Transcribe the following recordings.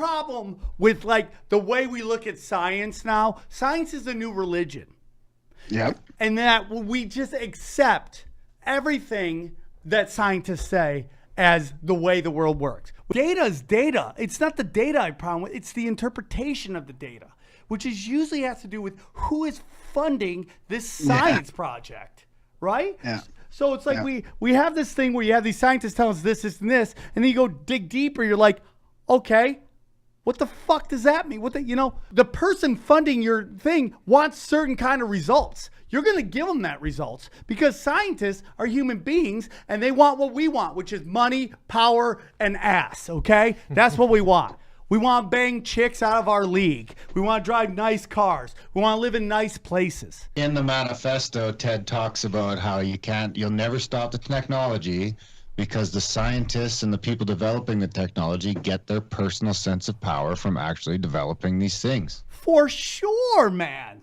problem with like the way we look at science now. Science is a new religion. Yep. And that we just accept everything that scientists say as the way the world works. Data is data. It's not the data I have a problem with. It's the interpretation of the data, which is usually has to do with who is funding this science project, right? Yeah. So it's like we have this thing where you have these scientists telling us this, and then you go dig deeper. You're like, okay, what the fuck does that mean? The person funding your thing wants certain kind of results. You're going to give them that results because scientists are human beings and they want what we want, which is money, power, and ass, okay? That's what we want. We want to bang chicks out of our league. We want to drive nice cars. We want to live in nice places. In the manifesto, Ted talks about how you'll never stop the technology because the scientists and the people developing the technology get their personal sense of power from actually developing these things. For sure, man.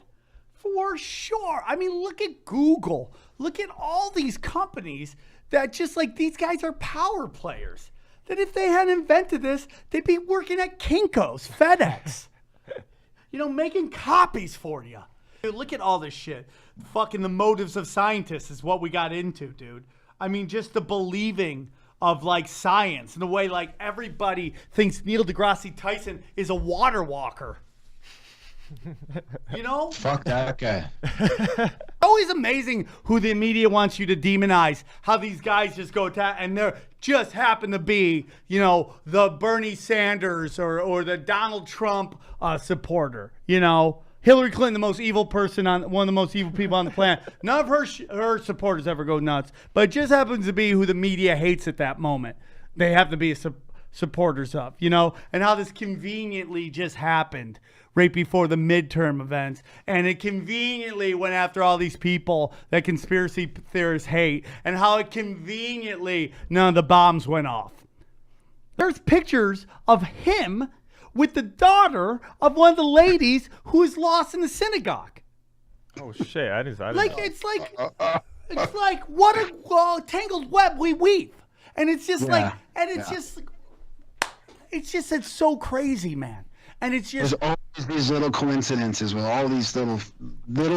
For sure. I mean, look at Google. Look at all these companies that just like these guys are power players. That if they hadn't invented this, they'd be working at Kinko's, FedEx. Making copies for you. Dude, look at all this shit. Fucking the motives of scientists is what we got into, dude. I mean, just the believing of like science and the way like everybody thinks Neil deGrasse Tyson is a water walker. Fuck that guy. Always amazing who the media wants you to demonize. How these guys just go and they're just happen to be, the Bernie Sanders or the Donald Trump supporter. Hillary Clinton, the most evil person one of the most evil people on the planet. None of her supporters ever go nuts, but it just happens to be who the media hates at that moment. They have to be supporters of, and how this conveniently just happened right before the midterm events. And it conveniently went after all these people that conspiracy theorists hate, and how it conveniently none of the bombs went off. There's pictures of him with the daughter of one of the ladies who was lost in the synagogue. Oh shit! I didn't like know. it's like what a tangled web we weave, and it's just it's so crazy, man. And it's just there's always these little coincidences with all these little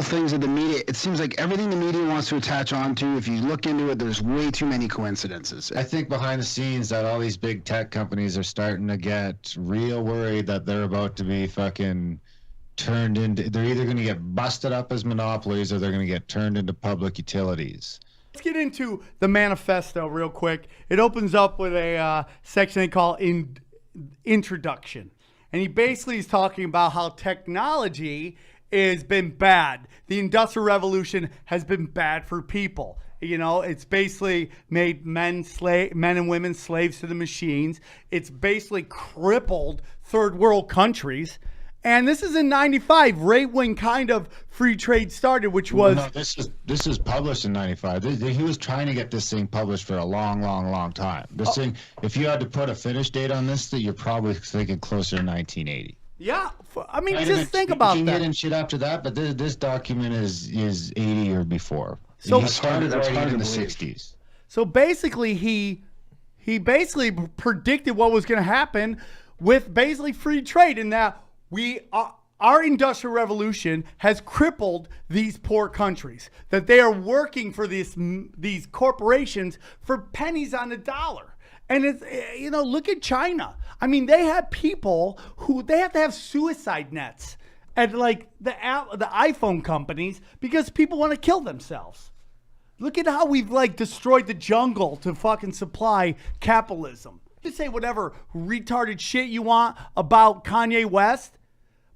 things that the media. It seems like everything the media wants to attach onto. If you look into it, there's way too many coincidences. I think behind the scenes that all these big tech companies are starting to get real worried that they're about to be fucking turned into. They're either going to get busted up as monopolies or they're going to get turned into public utilities. Let's get into the manifesto real quick. It opens up with a section they call introduction. And he basically is talking about how technology has been bad. The Industrial Revolution has been bad for people. It's basically made men and women slaves to the machines. It's basically crippled third world countries. And this is in 95, right when kind of free trade started, which was... No, this is published in 95. He was trying to get this thing published for a long, long, long time. This thing, if you had to put a finish date on this, you're probably thinking closer to 1980. Yeah, I mean, just think about that. And shit after that, but this document is 80 or before. So he started writing in the 60s. So basically, he basically predicted what was going to happen with basically free trade, in that our industrial revolution has crippled these poor countries, that they are working for these corporations for pennies on the dollar. And it's, look at China. I mean, they have people who they have to have suicide nets at like the iPhone companies because people want to kill themselves. Look at how we've like destroyed the jungle to fucking supply capitalism. You say whatever retarded shit you want about Kanye West,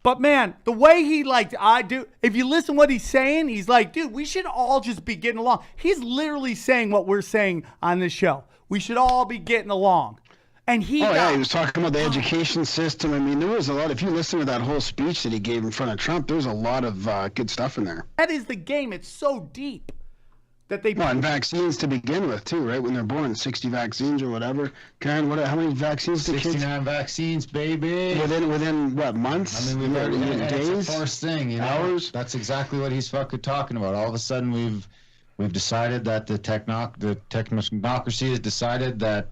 but man, the way he if you listen to what he's saying, he's like, dude, we should all just be getting along. He's literally saying what we're saying on this show. We should all be getting along. And he was talking about the education system. I mean, there was a lot. If you listen to that whole speech that he gave in front of Trump, there was a lot of good stuff in there. That is the game. It's so deep. And vaccines to begin with too, right? When they're born, 60 vaccines or whatever. Karen, how many vaccines did 69 vaccines, baby. Within what, months? I mean, we've already days? It's a first thing, hours? That's exactly what he's fucking talking about. All of a sudden, we've decided that the technocracy has decided that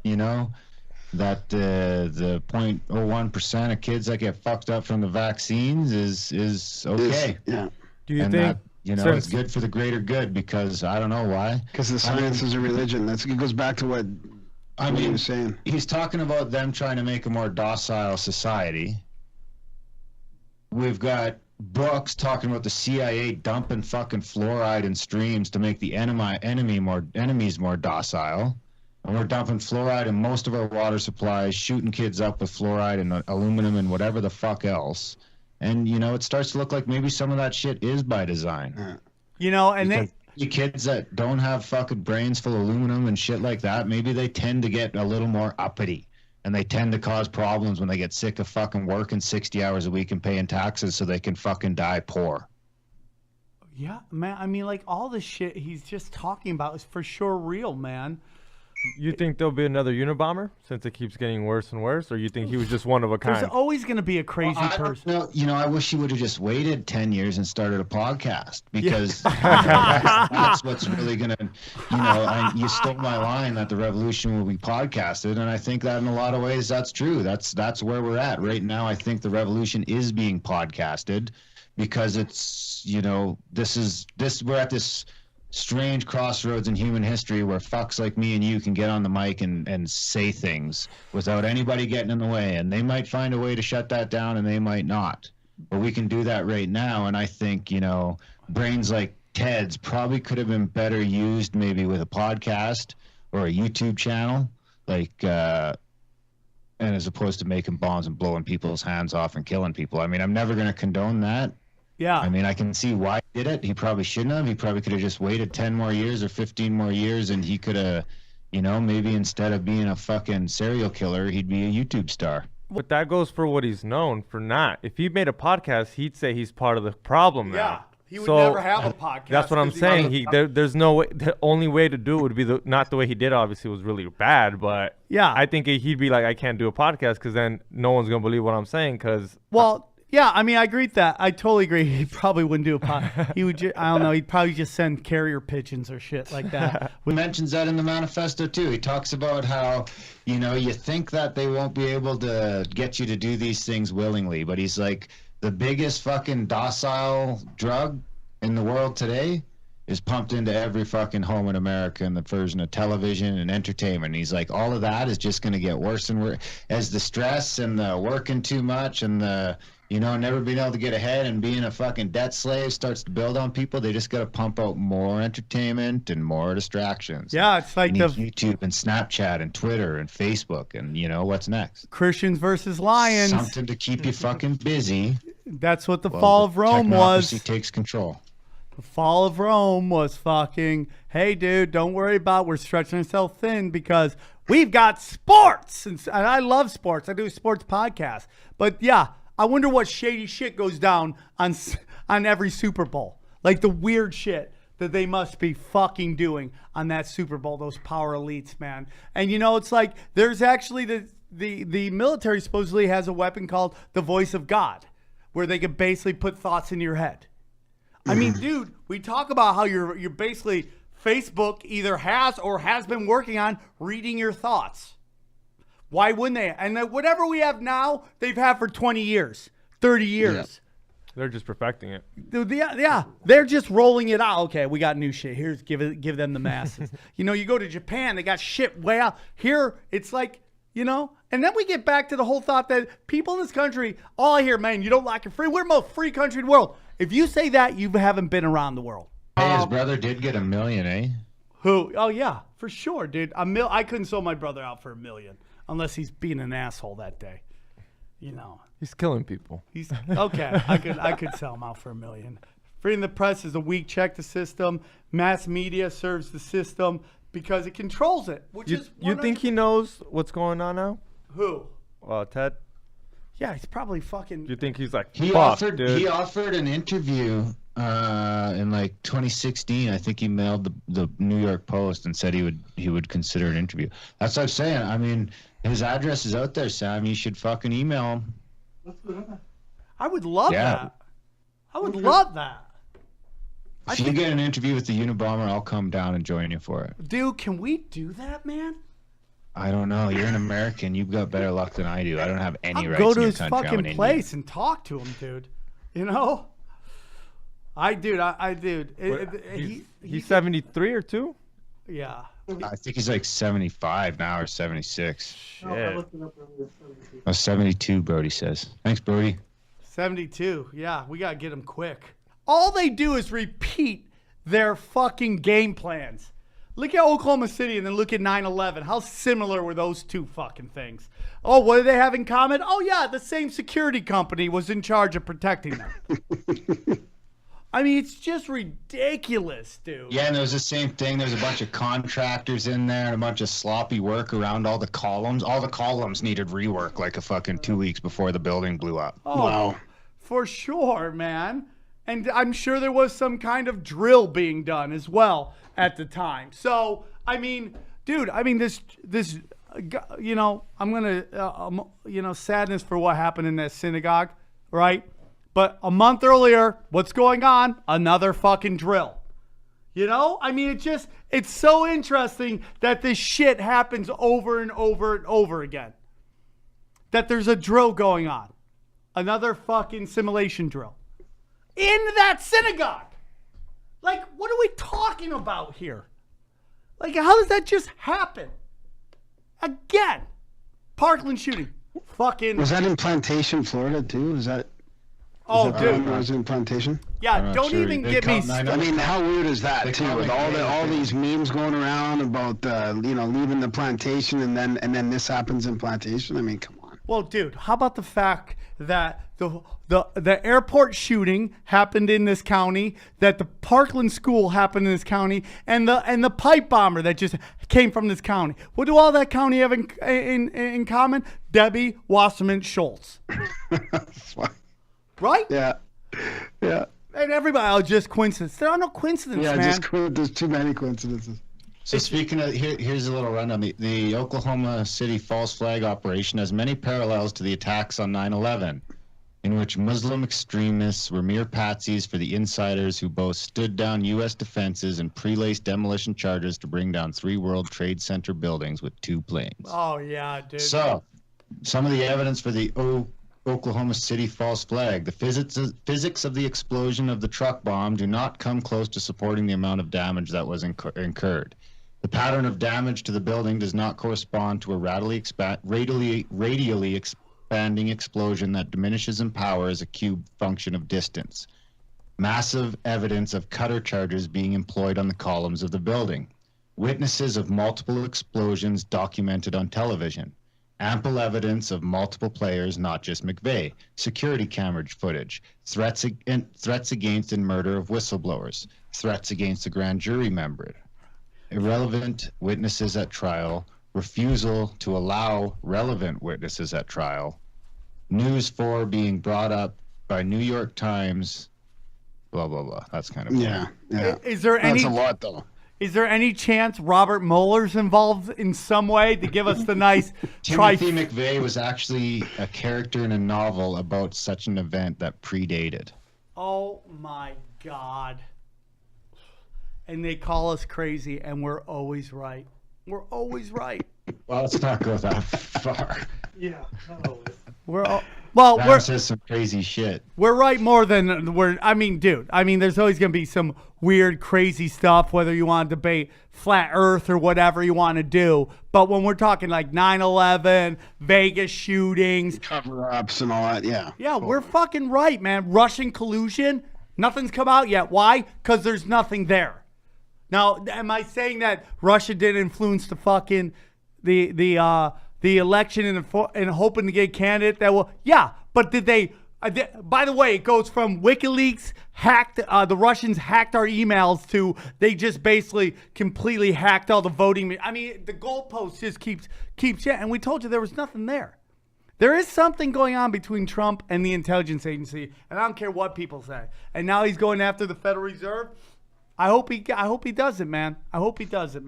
that the 0.01% of kids that get fucked up from the vaccines is okay. Yeah. Do you And think? that, it's since- good for the greater good, because I don't know why. Because the science is a religion. It goes back to what he was saying. He's talking about them trying to make a more docile society. We've got books talking about the CIA dumping fucking fluoride in streams to make the enemies more docile. And we're dumping fluoride in most of our water supplies, shooting kids up with fluoride and aluminum and whatever the fuck else. And, it starts to look like maybe some of that shit is by design. And then You kids that don't have fucking brains full of aluminum and shit like that, maybe they tend to get a little more uppity. And they tend to cause problems when they get sick of fucking working 60 hours a week and paying taxes so they can fucking die poor. yeah, man. I mean, like all this shit he's just talking about is for sure real, man. You think there'll be another Unabomber since it keeps getting worse and worse, or you think he was just one of a kind? There's always going to be a crazy person. I wish he would have just waited 10 years and started a podcast, because that's what's really going to, you stole my line that the revolution will be podcasted. And I think that in a lot of ways, that's true. That's where we're at right now. I think the revolution is being podcasted because it's, we're at this strange crossroads in human history where fucks like me and you can get on the mic and say things without anybody getting in the way, and they might find a way to shut that down and they might not, but we can do that right now. And I think brains like Ted's probably could have been better used maybe with a podcast or a YouTube channel, and as opposed to making bombs and blowing people's hands off and killing people. I mean, I'm never going to condone that. Yeah. I mean, I can see why he did it. He probably shouldn't have. He probably could have just waited 10 more years or 15 more years, and he could have, maybe instead of being a fucking serial killer, he'd be a YouTube star. But that goes for what he's known for not. If he made a podcast, he'd say he's part of the problem now. Yeah. He would never have a podcast. That's what I'm saying. There's no way. The only way to do it would be not the way he did. Obviously, was really bad. But yeah, I think he'd be like, I can't do a podcast because then no one's gonna believe what I'm saying. Yeah, I mean, I agree with that. I totally agree. He probably wouldn't do a podcast. He would. I don't know. He'd probably just send carrier pigeons or shit like that. He mentions that in the manifesto too. He talks about how, you think that they won't be able to get you to do these things willingly, but he's like, the biggest fucking docile drug in the world today is pumped into every fucking home in America in the version of television and entertainment. He's like, all of that is just going to get worse and worse as the stress and the working too much and the never being able to get ahead and being a fucking debt slave starts to build on people. They just got to pump out more entertainment and more distractions. Yeah, it's like YouTube and Snapchat and Twitter and Facebook and what's next? Christians versus lions. Something to keep you fucking busy. That's what the fall of Rome was. Technocracy takes control. The fall of Rome was fucking, hey, dude, don't worry about we're stretching ourselves thin because we've got sports. And I love sports. I do a sports podcast. But, yeah, I wonder what shady shit goes down on every Super Bowl. Like the weird shit that they must be fucking doing on that Super Bowl, those power elites, man. And, it's like there's actually the military supposedly has a weapon called the voice of God where they can basically put thoughts in your head. I mean, dude, we talk about how you're basically Facebook either has or has been working on reading your thoughts. Why wouldn't they? And whatever we have now, they've had for 20 years, 30 years. Yeah. They're just perfecting it. Yeah, they're just rolling it out. Okay, we got new shit. Here's give them the masses. You go to Japan, they got shit way out. Here, it's like, and then we get back to the whole thought that people in this country, all I hear, man, you don't like it free. We're the most free country in the world. If you say that, you haven't been around the world. Hey, his brother did get $1 million, eh? Who? Oh, yeah, for sure, dude. I couldn't sell my brother out for $1 million unless he's being an asshole that day. He's killing people. He's okay. I could sell him out for $1 million. Freedom of the press is a weak check the system. Mass media serves the system because it controls it. You think he knows what's going on now? Who? Ted. Yeah, he's probably fucking. Do you think he's like he offered an interview in like 2016. I think he mailed the New York Post and said he would consider an interview. That's what I'm saying. I mean, his address is out there, Sam. You should fucking email him. I would love that. I would love that. If you get an interview with the Unabomber, I'll come down and join you for it. Dude, can we do that, man? I don't know. You're an American. You've got better luck than I do. I don't have any I'll rights go in to your his country. I'm an fucking Indian. place and talk to him, dude. You know? He's 73 or 2? Yeah. I think he's like 75 now or 76. Shit. Oh, 72, Brody says. Thanks, Brody. 72. Yeah, we got to get him quick. All they do is repeat their fucking game plans. Look at Oklahoma City and then look at 9/11. How similar were those two fucking things? Oh, what do they have in common? Oh, yeah, the same security company was in charge of protecting them. I mean, it's just ridiculous, dude. Yeah, and there was the same thing. There's a bunch of contractors in there and a bunch of sloppy work around all the columns. All the columns needed rework like a fucking 2 weeks before the building blew up. Oh, Wow. for sure, man. And I'm sure there was some kind of drill being done as well at the time. So, I mean, dude, this, you know, I'm going to, you know, sadness for what happened in that synagogue, right? But a month earlier, what's going on? Another fucking drill. You know? I mean, it's so interesting that this shit happens over and over and over again. That there's a drill going on. Another fucking simulation drill. In that synagogue. Like, what are we talking about here? Like, how does that just happen? Again. Parkland shooting. Fucking. Was that in Plantation, Florida, too? Is that... Oh, Is that dude. was in Plantation? Yeah, I'm not don't sure. even They get me come- I started. know. I mean, how weird is that They too? call With it all gay. these memes going around about you know, leaving the plantation and then this happens in Plantation. I mean, come on. Well, dude, how about the fact that the airport shooting happened in this county, that the Parkland school happened in this county, and the pipe bomber that just came from this county? What do all that county have in common? Debbie Wasserman Schultz, right? Yeah, yeah, And everybody, just coincidence. There are no coincidences, yeah. man. There's too many coincidences. So speaking of, here's a little rundown. The Oklahoma City false flag operation has many parallels to the attacks on 9/11, in which Muslim extremists were mere patsies for the insiders who both stood down U.S. defenses and pre-laced demolition charges to bring down 3 World Trade Center buildings with 2 planes. Oh yeah, dude. So, some of the evidence for the Oklahoma City false flag. The physics of the explosion of the truck bomb do not come close to supporting the amount of damage that was incurred. The pattern of damage to the building does not correspond to a radially expanding explosion that diminishes in power as a cube function of distance. Massive evidence of cutter charges being employed on the columns of the building. Witnesses of multiple explosions documented on television. Ample evidence of multiple players, not just McVeigh. Security camera footage. Threats against and murder of whistleblowers. Threats against a grand jury member. Irrelevant witnesses at trial. Refusal to allow relevant witnesses at trial. News 4 being brought up by New York Times. Blah, blah, blah. That's kind of Yeah, yeah. Is there That's any? a lot, though. Is there any chance Robert Mueller's involved in some way to give us the nice Timothy McVeigh was actually a character in a novel about such an event that predated. Oh my God. And they call us crazy, and we're always right. We're always right. Well, let's not go that far. Yeah. Well, That says some crazy shit. we're right more than we're. I mean, dude. I mean, there's always gonna be some weird, crazy stuff. Whether you want to debate flat Earth or whatever you want to do, but when we're talking like 9/11, Vegas shootings, Cover-ups and all that. Yeah. yeah, we're fucking right, man. Russian collusion. Nothing's come out yet. Why? Because there's nothing there. Now, am I saying that Russia did influence the fucking the election and hoping to get a candidate that will? Yeah, but did they? By the way, it goes from WikiLeaks hacked. The Russians hacked our emails to they just basically completely hacked all the voting. I mean, the goalpost just keeps. Yeah, and we told you there was nothing there. There is something going on between Trump and the intelligence agency, and I don't care what people say. And now he's going after the Federal Reserve. I hope he does it, man. I hope he does it.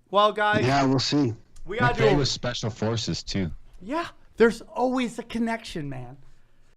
Well, guys. Yeah, we'll see. We gotta McVeigh do. was special forces too. Yeah, there's always a connection, man.